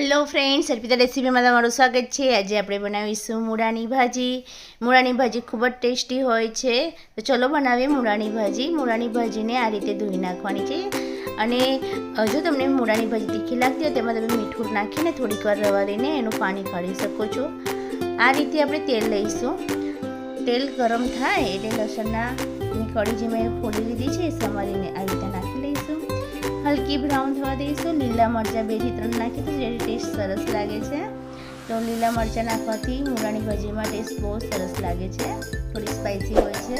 Hello friends, Arpita રેસીપીમાં તમારું સ્વાગત છે। આજે આપણે બનાવીશું મૂળાની ભાજી। મૂળાની ભાજી ખૂબ જ ટેસ્ટી હોય છે, તો ચલો બનાવીએ મૂળાની ભાજી। મૂળાની ભાજીને આ રીતે ધોઈ નાખવાની છે અને જો તમને મૂળાની ભાજી તીખી લાગતી હોય તેમાં તમે મીઠું નાખીને થોડીક વાર રવા દઈને એનું પાણી કાઢી શકો છો। આ રીતે આપણે તેલ લઈશું। તેલ ગરમ થાય એટલે લસણની કળી જે મેં ફોડી લીધી છે એ સમારીને આ રીતે નાખી લઈશું। हल्की ब्राउन थवा दईशुं। लीला मरचा 2 થી 3 नाखी तो जेरी टेस्ट सरस लागे छे। तो लीला मरचा नाखवाथी मूळानी भाजीमां टेस्ट बहुत सरस लागे छे, थोड़ी स्पाइसी होय छे।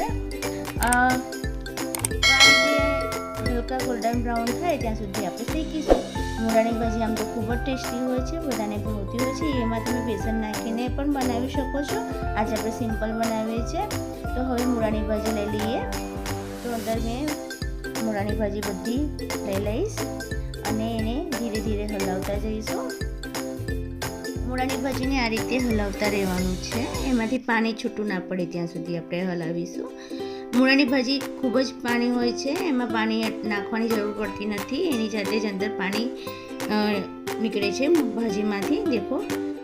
हल्का गोल्डन ब्राउन थाय त्यां सुधी आपणे शेकीशुं। मूळानी भाजी आम तो खूब ज टेस्टी होय छे, बधाने भावती होय छे। एमां तमे बेसन नाखीने पण बनावी शको छो। आज आपणे सिम्पल बनावीए छे। तो हवे मूळानी भाजी लई लईए। तो अंदर मैं मूळानी भाजी बधी लई लईश અને એને ધીરે ધીરે હલાવતા જઈશું। મૂળાની ભાજીને આ રીતે હલાવતા રહેવાનું છે, એમાંથી પાણી છૂટું ના પડે ત્યાં સુધી આપણે હલાવીશું। મૂળાની ભાજી ખૂબ જ પાણી હોય છે, એમાં પાણી નાખવાની જરૂર પડતી નથી, એની જાતે જ અંદર પાણી નીકળે છે ભાજીમાંથી। દેખો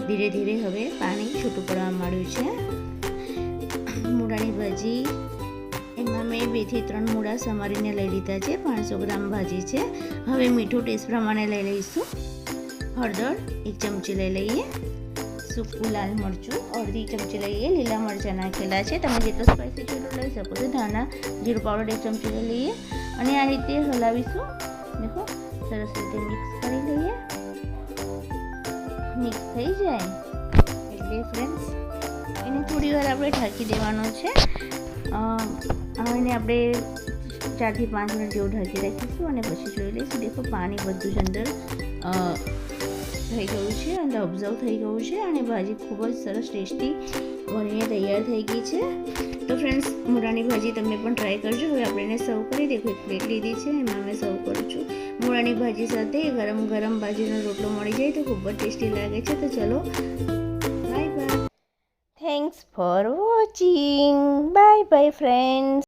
ધીરે ધીરે હવે પાણી છૂટું પડવા માંડ્યું છે। મૂળાની ભાજી એમાં મેં 2 થી 3 મૂળા સમારીને લઈ લીધા છે। 500 ગ્રામ ભાજી છે। હવે મીઠું ટેસ્ટ પ્રમાણે લઈ લઈશું। હળદર 1 ચમચી લઈ લઈએ। સૂકું લાલ મરચું અડધી ચમચી લઈએ। લીલા મરચાં નાખેલા છે, તમે જેટલો સ્પાઈસી છો એટલું લઈ શકો છો। ધાણા જીરું પાવડર 1 ચમચી લઈ લઈએ અને આ રીતે હલાવીશું। દેખો સરસ રીતે મિક્સ કરી લઈએ। મિક્સ થઈ જાય એટલે ફ્રેન્ડ્સ એને થોડી વાર આપણે ઢાંકી દેવાનો છે। એને આપણે 4 થી 5 મિનિટ જેવું ઢાંકી રાખીશું અને પછી જોઈ લઈશું। દેખો પાણી બધું જ અંદર થઈ ગયું છે, અંદર ઓબ્ઝર્વ થઈ ગયું છે અને ભાજી ખૂબ જ સરસ ટેસ્ટી બનીને તૈયાર થઈ ગઈ છે। તો ફ્રેન્ડ્સ મૂળાની ભાજી તમે પણ ટ્રાય કરજો। હવે આપણે એને સર્વ કરી દેખો એક પ્લેટ લીધી છે, એમાં મેં સર્વ કરું છું। મૂળાની ભાજી સાથે ગરમ ગરમ બાજરીનો રોટલો મળી જાય તો ખૂબ જ ટેસ્ટી લાગે છે। તો ચલો bye bye, thanks for watching, bye bye friends.